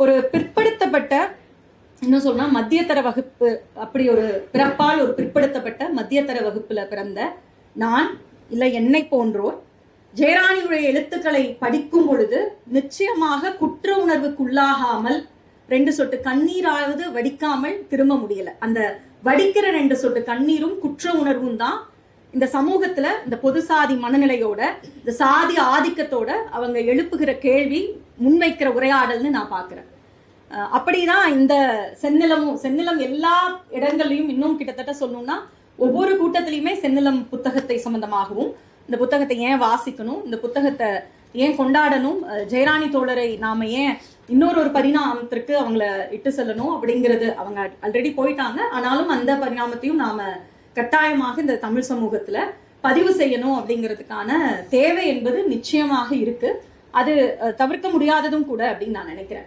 ஒரு பிற்படுத்தப்பட்ட இன்னும் சொன்னா மத்தியதர வகுப்பு, அப்படி ஒரு பிறப்பால் ஒரு பிற்படுத்தப்பட்ட மத்தியதர வகுப்புல பிறந்த நான் இல்லை என்னை போன்றோர் ஜெயராணியுடைய எழுத்துக்களை படிக்கும் பொழுது நிச்சயமாக குற்ற உணர்வுக்குள்ளாகாமல் 2 சொட்டு கண்ணீராவது வடிக்காமல் திரும்ப முடியல. அந்த வடிக்கிற 2 சொட்டு கண்ணீரும் குற்ற உணர்வும் தான் இந்த சமூகத்துல இந்த பொது சாதி மனநிலையோட, இந்த சாதி ஆதிக்கத்தோட அவங்க எழுப்புகிற கேள்வி, முன்வைக்கிற உரையாடல்னு நான் பாக்குறேன். அப்படிதான் இந்த செந்நிலம் எல்லா இடங்கள்லையும் இன்னும் கிட்டத்தட்ட சொல்லணும்னா ஒவ்வொரு கூட்டத்திலையுமே செந்நிலம் புத்தகத்தை சம்பந்தமாகவும், இந்த புத்தகத்தை ஏன் வாசிக்கணும், இந்த புத்தகத்தை ஏன் கொண்டாடணும், ஜெயராணி தோழரை நாம ஏன் இன்னொரு பரிணாமத்திற்கு அவங்கள இட்டு செல்லணும் அப்படிங்கிறது, அவங்க ஆல்ரெடி போயிட்டாங்க, ஆனாலும் அந்த பரிணாமத்தையும் நாம கட்டாயமாக இந்த தமிழ் சமூகத்துல பதிவு செய்யணும் அப்படிங்கிறதுக்கான தேவை என்பது நிச்சயமாக இருக்கு. அது தவிர்க்க முடியாததும் கூட அப்படின்னு நான் நினைக்கிறேன்.